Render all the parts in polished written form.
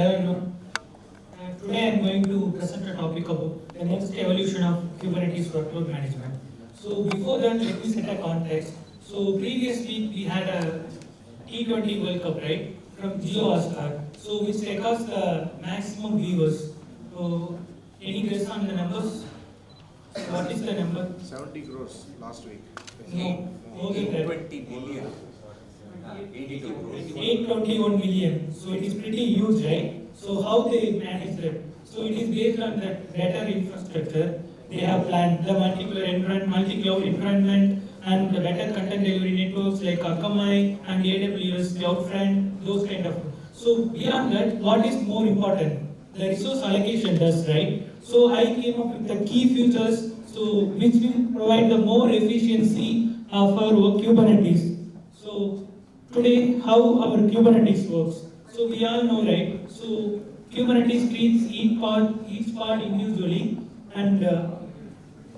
everyone. Today I am going to present a topic about the next evolution of Kubernetes workload management. So before that, let me set a context. So previous week we had a T20 World Cup, right, from GeoStar. So which records the maximum viewers. So any guess on the numbers? What is the number? 70 crores last week. No, more than that. 20 million. 82 crores. 821 million. So it is pretty huge, right? So how they manage that? So it is based on the data infrastructure. They have planned the multi-cloud environment and the better content delivery networks like Akamai and AWS, CloudFront, those kind of. So beyond that, what is more important? The resource allocation does, right? So I came up with the key features so which will provide the more efficiency for our Kubernetes. So today, how our Kubernetes works. So we all know, right? So Kubernetes treats each part individually, and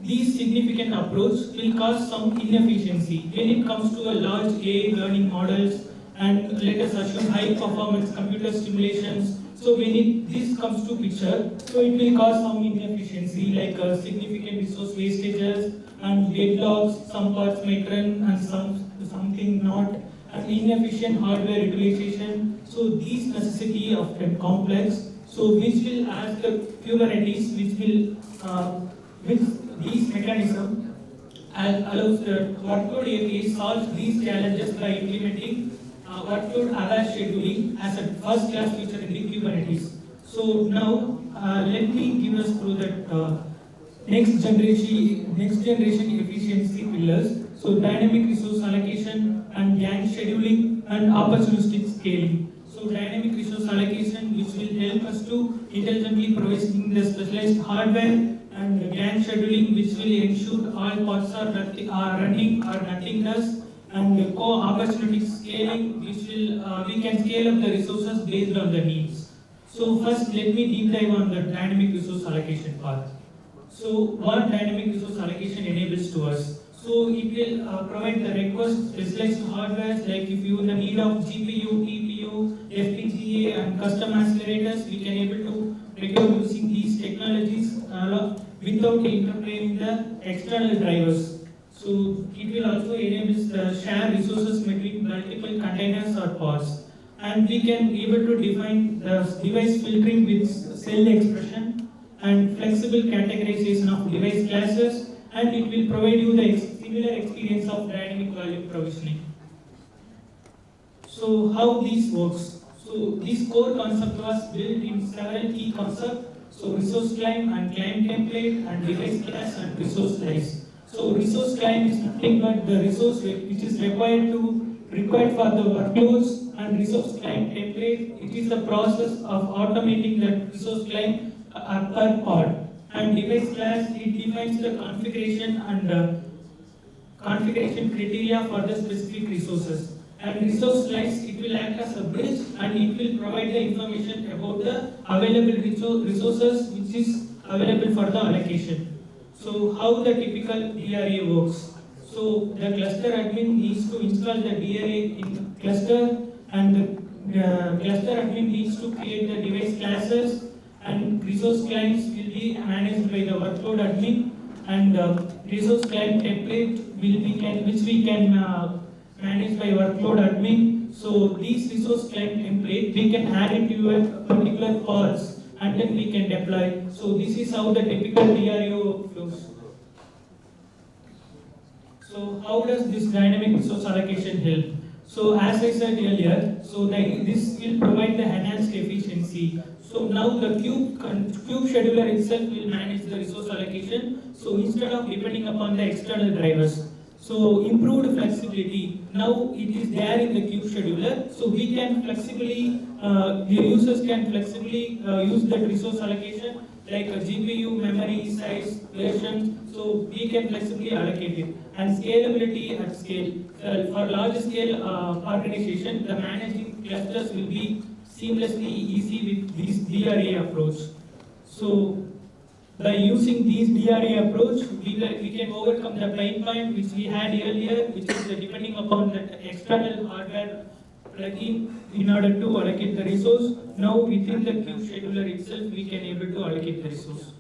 these significant approach will cause some inefficiency when it comes to a large AI learning models and let us assume high performance computer simulations. So when this comes to picture, so it will cause some inefficiency like significant resource wastages and deadlocks. Some parts might run and something not, and inefficient hardware utilization. So these necessity of them complex. So which will ask the Kubernetes, which these mechanism allows the workload API solves these challenges by implementing workload aware scheduling as a first class feature in the Kubernetes. So now let me give us through that next generation efficiency pillars. So dynamic resource allocation and gang scheduling and opportunistic scaling. So dynamic resource allocation, which will help us to intelligently provisioning the specialized hardware, and gang scheduling, which will ensure all pods are running or nothing does, and opportunistic scaling, which will we can scale up the resources based on the needs. So first, let me deep dive on the dynamic resource allocation part. So what dynamic resource allocation enables to us? So it will provide the request specialized hardware, like if you the need of GPU, TPU, FPGA and custom accelerators, we can able to procure using these technologies without interfering the external drivers. So it will also enable the share resources between multiple containers or pods. And we can able to define the device filtering with cell expression and flexible categorization of device classes, and it will provide you the similar experience of dynamic value provisioning. So how this works? So this core concept was built in several key concepts. So resource claim and claim template and device class and resource slice. So resource claim is nothing but the resource which is required for the workloads, and resource claim template, it is the process of automating the resource claim per pod. And device class, it defines the configuration and configuration criteria for the specific resources. And resource slice, it will act as a bridge and it will provide the information about the available resources which is available for the allocation. So how the typical DRA works? So the cluster admin needs to install the DRA in cluster, and the cluster admin needs to create the device classes, and resource clients will be managed by the workload admin, and resource client template which we can manage by workload admin. So these resource client template we can add it to a particular pods and then we can deploy. So this is how the typical DRO flows. So how does this dynamic resource allocation help? So as I said earlier, so this will provide the enhanced efficiency. So now the kube scheduler itself will manage the resource allocation. So instead of depending upon the external drivers. So improved flexibility. Now it is there in the kube scheduler. So we can flexibly, the users can flexibly use that resource allocation like a GPU, memory, size, version. So we can flexibly allocate it. And scalability at scale. For large scale organization, the managing clusters will be seamlessly easy with this DRA approach. So by using this DRA approach, we can overcome the pain point which we had earlier, which is depending upon the external hardware plugin in order to allocate the resource. Now within the queue scheduler itself, we can able to allocate the resource.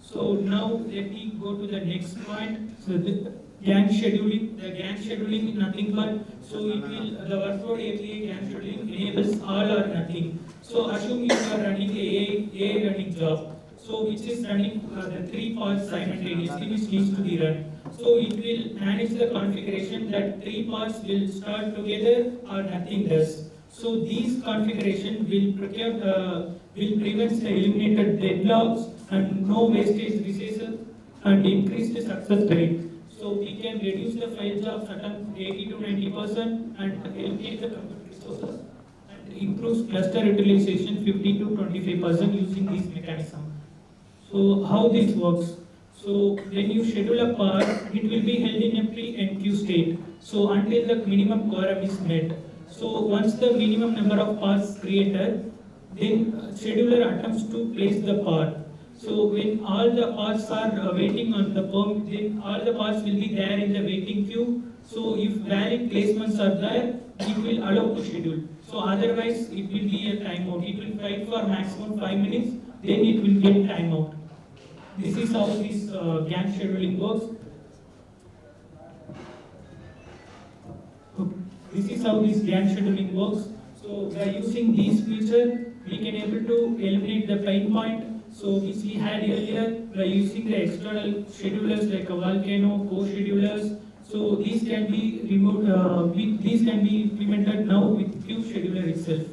So now let me go to the next point. So the gang scheduling. The gang scheduling is nothing but, so it will, the workload API gang scheduling enables all or nothing. So assume you are running a running job. So which is running the 3 pods simultaneously, which needs to be run. So it will manage the configuration that 3 pods will start together or nothing does. So these configuration will prevent the eliminated deadlocks and no wastage resources and increase the success rate. So we can reduce the file jobs at 80 to 90% and eliminate the compute resources and improves cluster utilization 50 to 25% using this mechanism. So how this works? So when you schedule a part, it will be held in a pre-enqueue state. So until the minimum quorum is met. So once the minimum number of parts created, then scheduler attempts to place the part. So when all the parts are waiting on the perm, then all the parts will be there in the waiting queue. So if valid placements are there, it will allow to schedule. So otherwise, it will be a timeout. It will fight for maximum 5 minutes, then it will get timeout. This is how this Gantt scheduling works. This is how this Gantt scheduling works. So by using these features, we can able to eliminate the pain point. So which we had earlier by using the external schedulers like a Volcano, co-schedulers. So these can be removed. These can be implemented now with queue scheduler itself.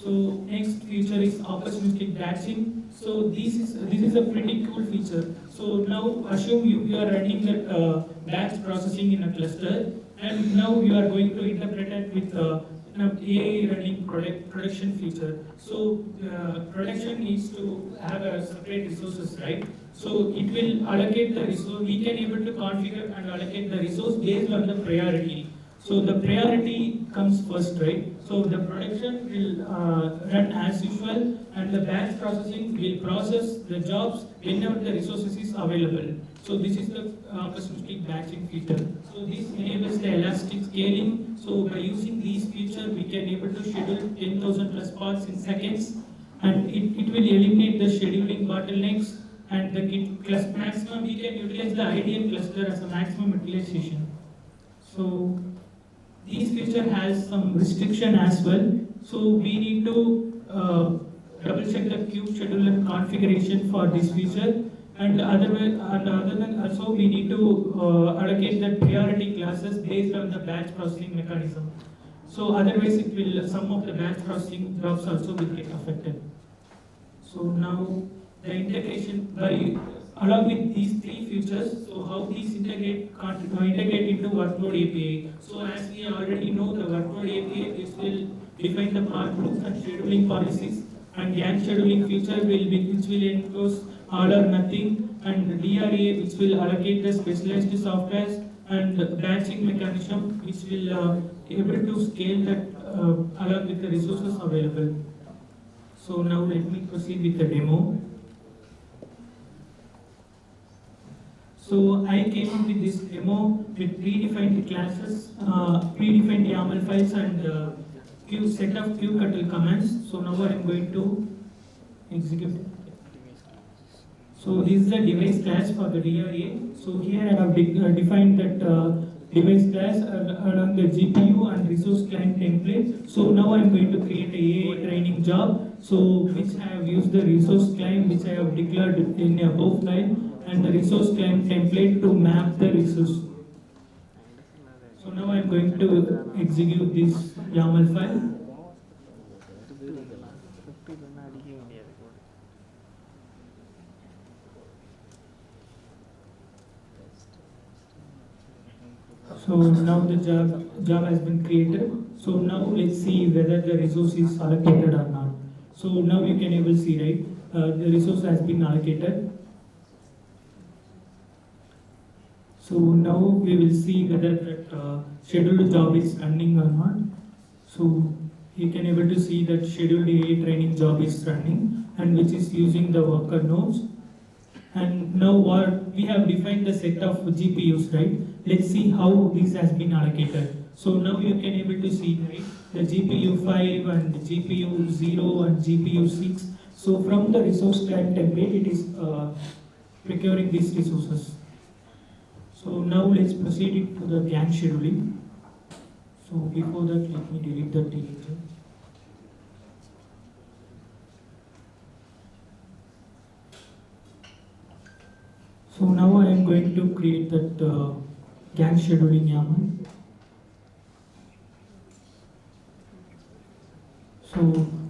So next feature is opportunistic batching. So this is a pretty cool feature. So now assume you are running that batch processing in a cluster, and now you are going to interpret it with AI running production feature. So production needs to have a separate resources, right? So it will allocate the resource. We can able to configure and allocate the resource based on the priority. So the priority comes first, right? So the production will run as usual, and the batch processing will process the jobs whenever the resources is available. So this is the opportunistic batching feature. So this enables the elastic scaling. So by using these features, we can able to schedule 10,000 plus parts in seconds, and it will eliminate the scheduling bottlenecks and the maximum. We can utilize the ideal cluster as a maximum utilization. So this feature has some restriction as well. So we need to double check the queue scheduler configuration for this feature. And other than also, we need to allocate the priority classes based on the batch processing mechanism. So otherwise, it will some of the batch processing jobs also will get affected. So now the integration along with these 3 features. So how these integrate into Workload API. So as we already know, the Workload API will define the part groups and scheduling policies, and Gantt scheduling feature which will enclose all or nothing, and DRA which will allocate the specialized softwares, and batching mechanism which will able to scale that along with the resources available. So now let me proceed with the demo. So I came up with this demo with predefined classes, predefined YAML files, and set of kubectl commands. So now I am going to execute it. So this is the device class for the DRA. So here I have defined that device class along the GPU and resource client template. So now I am going to create a AI training job. So which I have used the resource client which I have declared in above file, and the resource client template to map the resource. So now I am going to execute this YAML file. So now the job has been created. So now let's see whether the resource is allocated or not. So now you can able see, right, the resource has been allocated. So now we will see whether that scheduled job is running or not. So you can able to see that scheduled AI training job is running, and which is using the worker nodes. And now what we have defined the set of GPUs, right? Let's see how this has been allocated. So now you can able to see, right, the GPU 5 and GPU 0 and GPU 6. So from the resource client template, it is procuring these resources. So now let's proceed to the Gantt scheduling. So before that, let me delete the table. So now I am going to create that Gantt scheduling YAML. So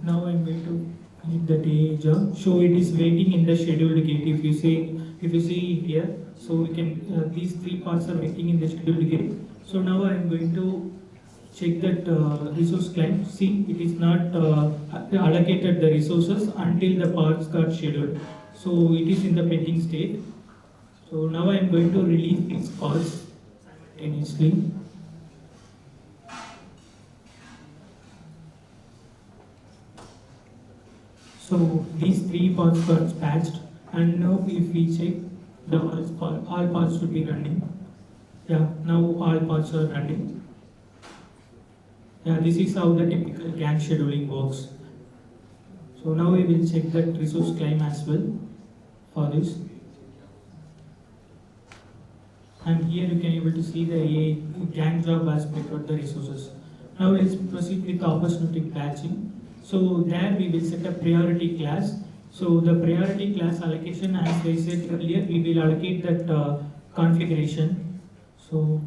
now I am going to hit the day job. So it is waiting in the scheduled gate. If you see here, so we can these three parts are waiting in the scheduled gate. So now I am going to check that resource client. See, it is not allocated the resources until the parts got scheduled. So it is in the pending state. So now I am going to release these calls simultaneously. So these three parts got patched, and now if we check, the all parts should be running. Yeah, now all parts are running. Yeah, this is how the typical Gantt scheduling works. So now we will check that resource claim as well for this. And here you can able to see the Gantt job has procured the resources. Now let's proceed with the opportunistic batching. So there we will set a priority class. So the priority class allocation, as I said earlier, we will allocate that configuration. So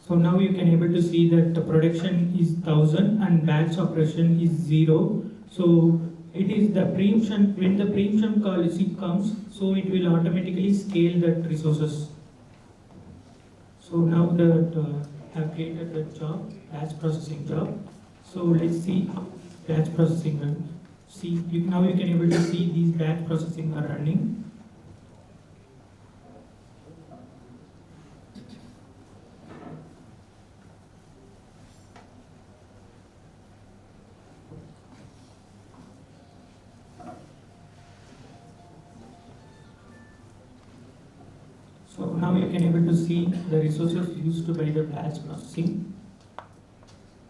now you can able to see that the production is 1000 and batch operation is 0. So it is the preemption, when the preemption policy comes, so it will automatically scale that resources. So now that have created the job, batch processing job. So let's see batch processing run. See, now you can able to see these batch processing are running. So now you can able to see the resources used by the batch processing.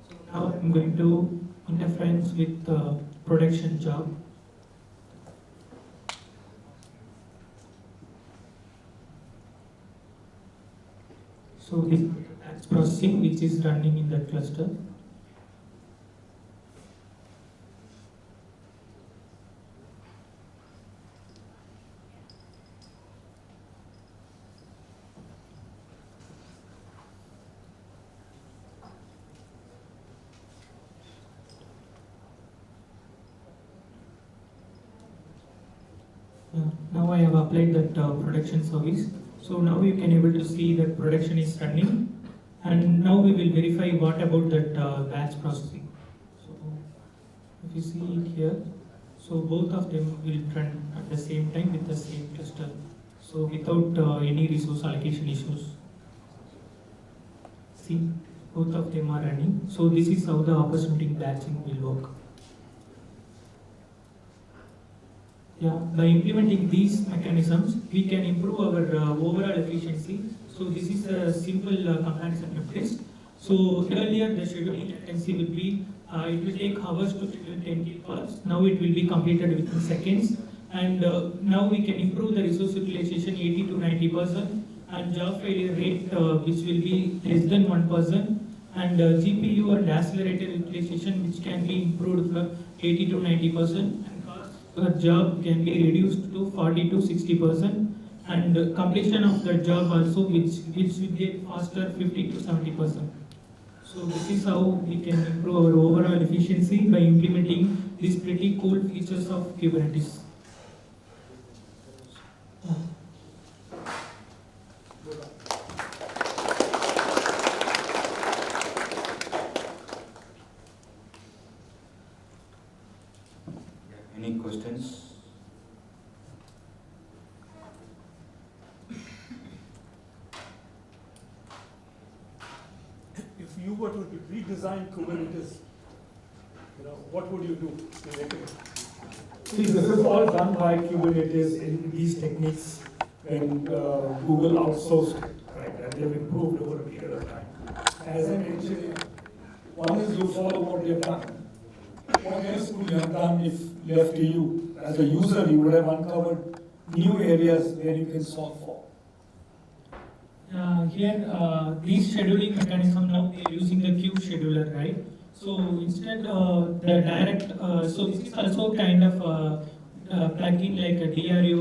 So now I'm going to interference with the production job. So this batch processing which is running in that cluster. Now I have applied that production service. So now you can able to see that production is running, and now we will verify what about that batch processing. So if you see it here, so both of them will run at the same time with the same cluster. So without any resource allocation issues. See, both of them are running. So this is how the opportunity batching will work. Yeah, by implementing these mechanisms, we can improve our overall efficiency. So this is a simple comparison test. So earlier the scheduling latency will be, it will take hours to schedule 10 calls. Now it will be completed within seconds. And now we can improve the resource utilization 80 to 90%, and job failure rate which will be less than 1%, and GPU and accelerator utilization which can be improved from 80 to 90%. A job can be reduced to 40 to 60%, and completion of the job also which will get faster 50 to 70%. So this is how we can improve our overall efficiency by implementing these pretty cool features of Kubernetes. Any questions? If you were to redesign Kubernetes, what would you do to make it See, this is all done by Kubernetes in these techniques when Google outsourced it, right? And they've improved over a period of time. As an engineer, one is you follow what they've done. What else could you have done if left to you? As a user, you would have uncovered new areas where you can solve for. Here, these scheduling mechanism now we are using the queue scheduler, right? So instead, the direct, so this is also kind of plugin like a DRE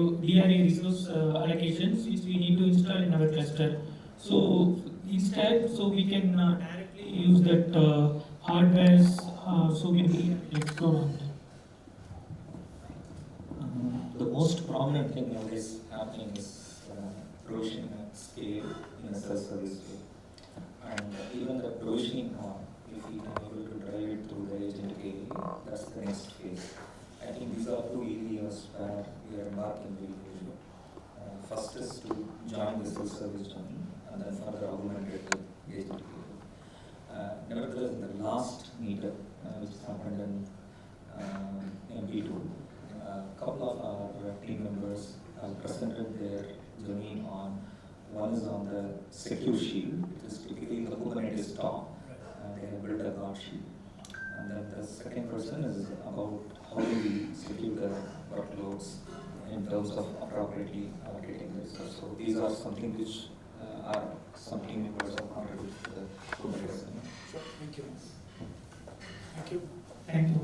resource allocations, which we need to install in our cluster. So instead, so we can directly use that hardwares, so we can explore on that. The most prominent thing nowadays happening is provisioning at scale in a self-service way. And even the provisioning, if we can able to drive it through the agent AI, that's the next phase. I think these are two areas where we are embarking very closely. First is to join the self-service journey and then further augment it with agent AI. Nevertheless, in the last meetup, which happened in MP2, a couple of our team members have presented their journey on, one is on the secure shield, which is typically the Kubernetes top, and they have built a guard shield. And then the second person is about how do we secure the workloads in terms of appropriately allocating the resources. So these are something which are some team members have contributed to the Kubernetes. Sure, thank you. Thank you. Thank you.